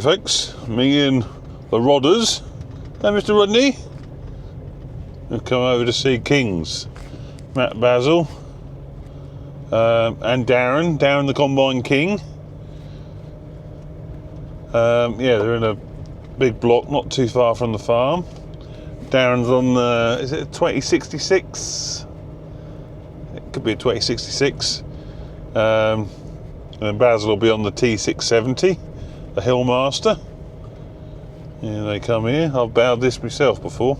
folks, me and the Rodders. Hey, Mr. Rodney. We've come over to see Kings. Matt, Basil, and Darren. Darren the Combine King. Yeah, they're in a big block, not too far from the farm. Darren's on the, is it a 2066? It could be a 2066. And Basil will be on the T670, the Hillmaster. Yeah, they come here. I've bowed this myself before.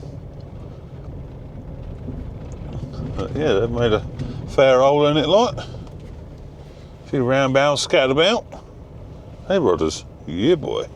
But yeah, they've made a fair hole in it, like. A few round bows scattered about. Hey, Rodders. Yeah, boy.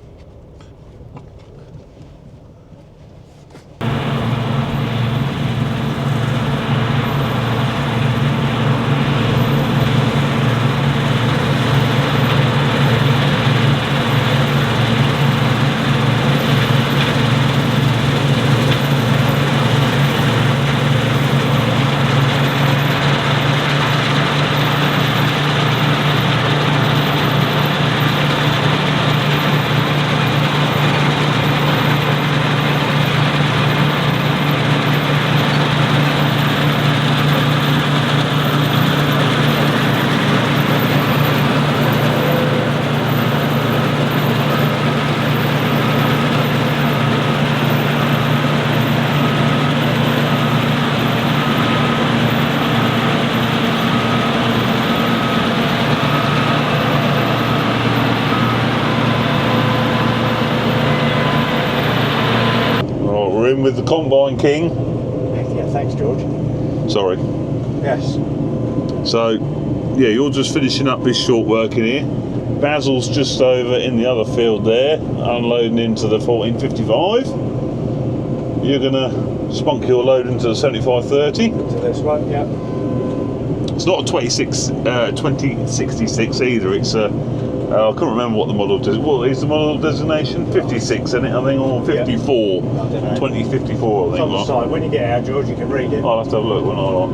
With the Combine King. Yeah, thanks, George. Sorry. Yes. So, yeah, you're just finishing up this short work in here. Basil's just over in the other field there, unloading into the 1455. You're gonna spunk your load into the 7530. To this one, yeah. It's not a 2066 either. It's a I can't remember what the model does. What is the model designation? 56, isn't it? I think, or 54. Yeah. I don't know. 2054, I think. It's on the side. When you get out, George, you can read it. I'll have to have a look when I'm on.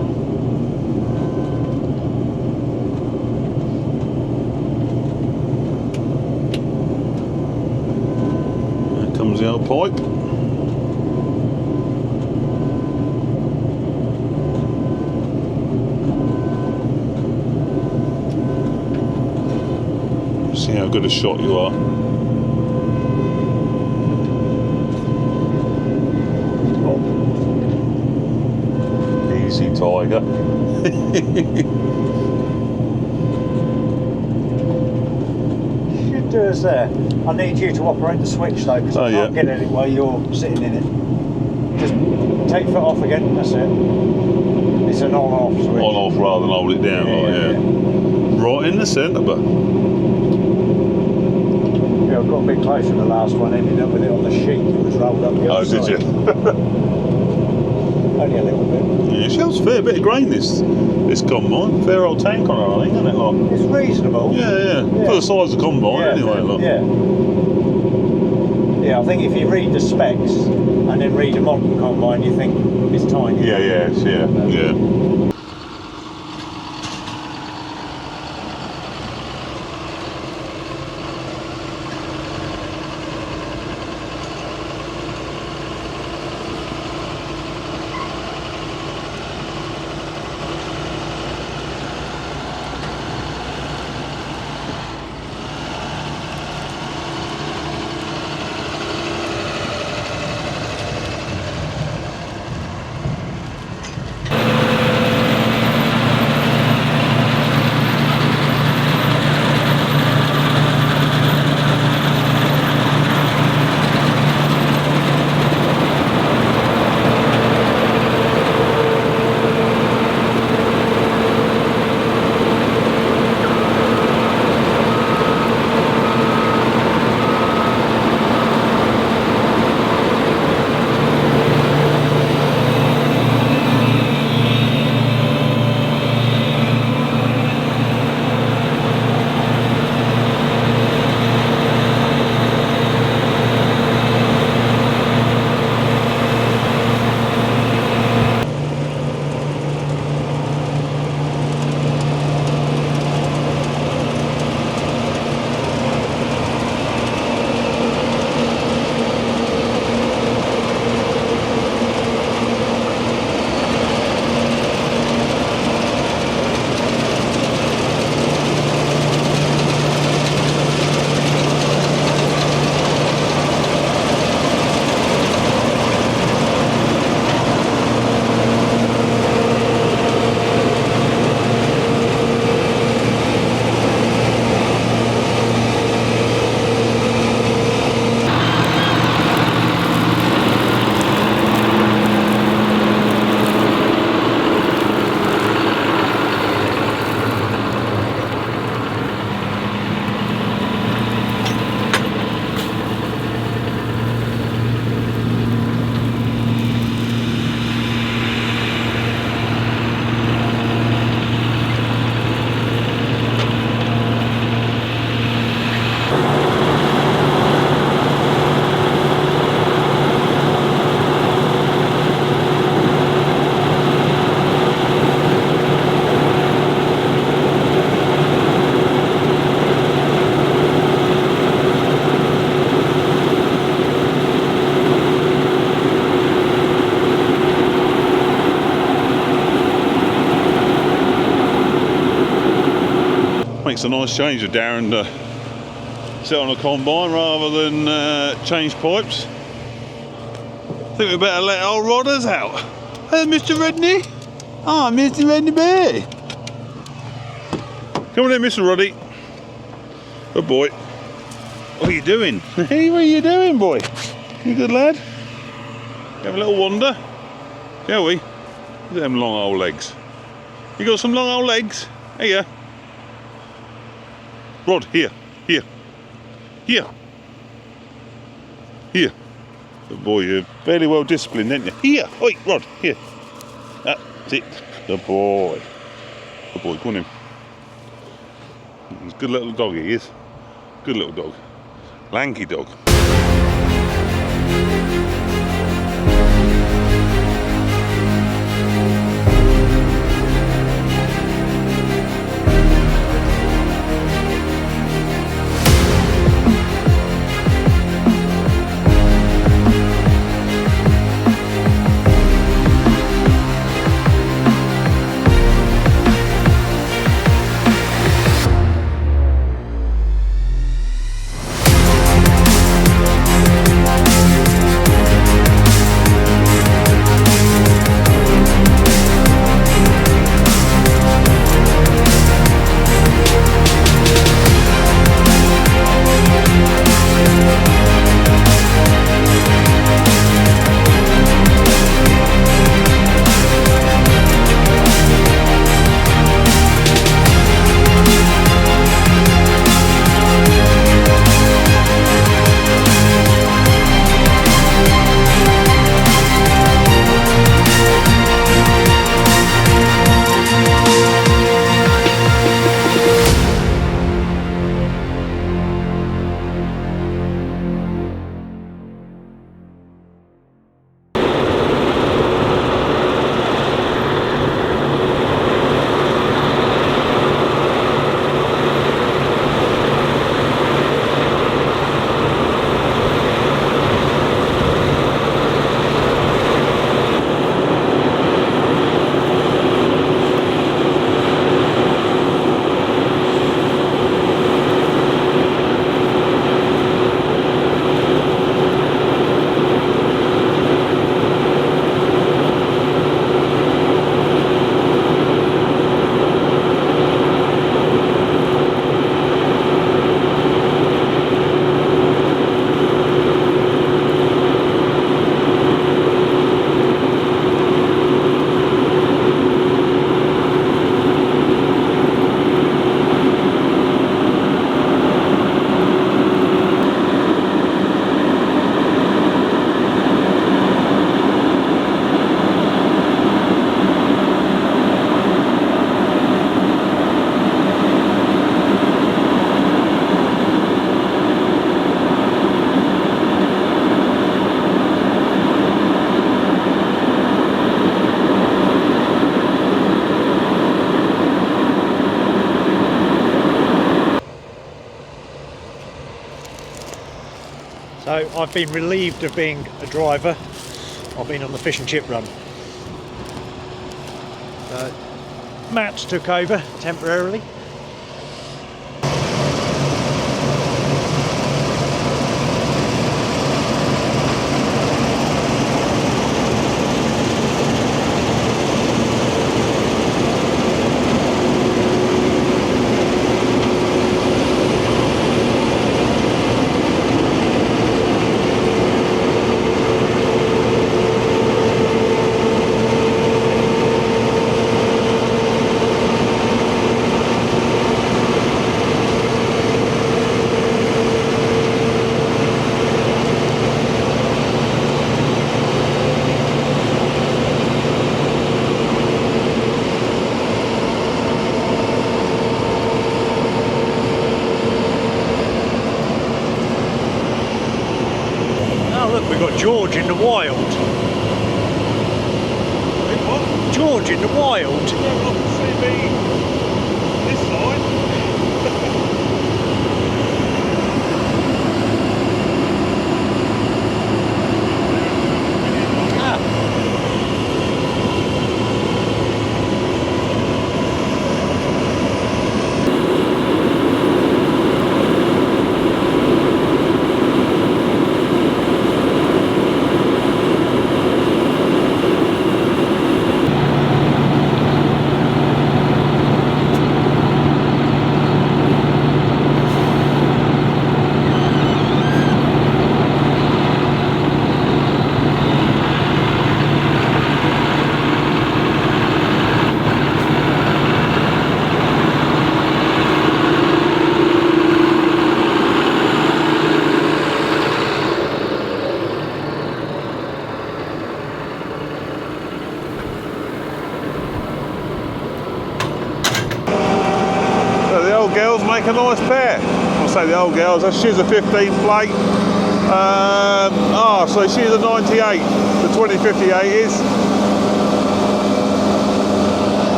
There comes the old pipe. See how good a shot you are. Oh. Easy, tiger. Should do us there. I need you to operate the switch though, because I can't get it while you're sitting in it. Just take foot off again, that's it. It's an on-off switch. On-off rather than hold it down, yeah. Right in the centre, but. I got a bit closer to the last one, ended up with it on the sheet that was rolled up the other side. Oh, did you? Only a little bit. Yeah, she has a fair bit of grain, this Combine. Fair old tank on her, I think, isn't it? Like? It's reasonable. Yeah. For the size of Combine, anyway. Like. Yeah, I think if you read the specs and then read a modern Combine, you think it's tiny. Yeah. makes a nice change of Darren to sit on a combine rather than change pipes. I think we better let our rodders out. Hey, Mr. Redney. Ah, Mr. Redney Bear. Come on in, Mr. Roddy. Good boy. What are you doing? Hey, what are you doing, boy? You good lad? Have a little wander, shall we? Look at them long old legs. You got some long old legs? Here. Rod, here. Here. Good boy, you're fairly well disciplined, aren't you? Here. Oi, Rod, here. That's it. Good boy. Good boy, go on in. He's a good little dog, he is. Good little dog. Lanky dog. So I've been relieved of being a driver. I've been on the fish and chip run. Matt took over temporarily. We've got George in the wild. What? George in the wild. You don't want to see me this side. girls make a nice pair. I'll say the old girls, she's a 15 plate. So she's a 98, the 2058 is.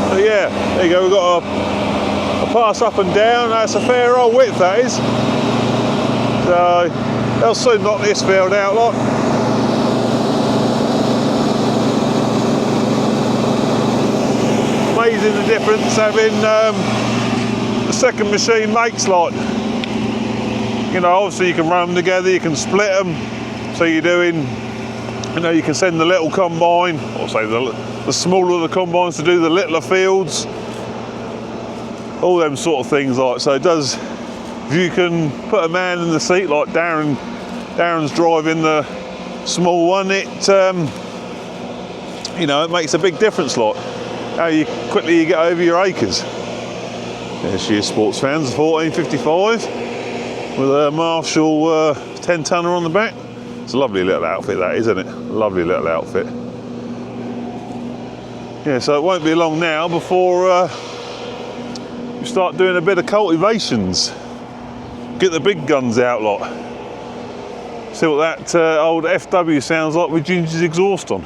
So yeah, there you go, we've got a pass up and down. That's a fair old width, that is. So they'll soon knock this field out, lot. Amazing the difference having the second machine makes, like. You know, obviously you can run them together, you can split them. So you're doing, you know, you can send the little combine, or say the smaller the combines to do the littler fields. All them sort of things, like. So it does, if you can put a man in the seat like Darren's driving the small one, it you know, it makes a big difference, like how quickly you get over your acres. There she is, sports fans, 1455 with a Marshall 10 tonner on the back. It's a lovely little outfit, that, isn't it? Lovely little outfit. Yeah, so it won't be long now before you start doing a bit of cultivations. Get the big guns out, lot. See what that old FW sounds like with Ginger's exhaust on.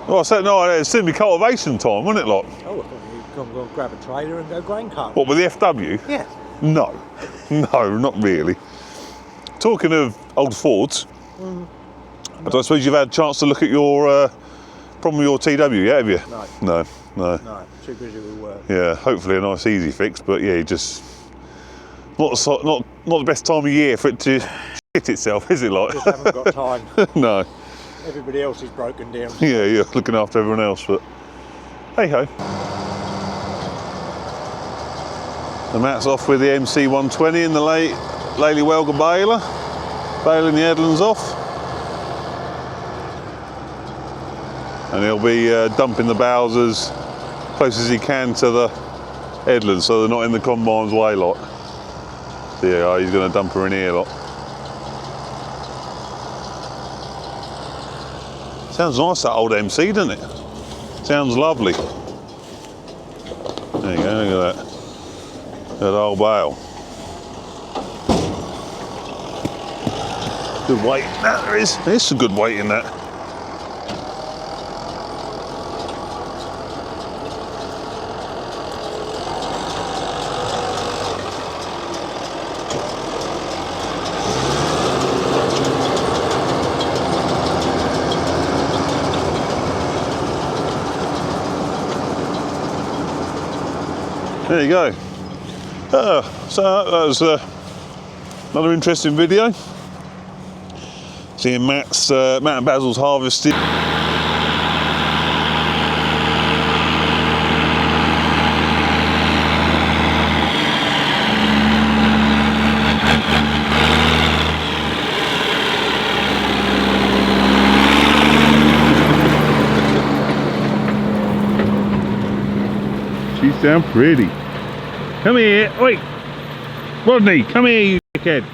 Well, I said no, it's soon be cultivation time, wouldn't it, lot? Oh, I thought you'd go and grab a trailer and go grain cut. What, with the FW? Yeah. No, no, not really. Talking of old Fords, I don't suppose you've had a chance to look at your problem with your TW yet, have you? No. No. No, too busy with work. Yeah, hopefully a nice easy fix, but yeah, just not the best time of year for it to shit itself, is it, like? Just haven't got time. No. Everybody else is broken down. Yeah, you're looking after everyone else, but hey ho. The Matt's off with the MC120 in the Lely Welga baler, baling the headlands off, and he'll be dumping the bales as close as he can to the headlands so they're not in the combine's way, lot. There you are, he's going to dump her in here, lot. Sounds nice, that old MC, doesn't it? Sounds lovely. There you go, look at that. That old bale. Good weight in that, there is. There's some good weight in that. There you go. So that was another interesting video. Seeing Matt and Basil's harvested. She's damn pretty. Come here, wait, Rodney, come here, you dickhead.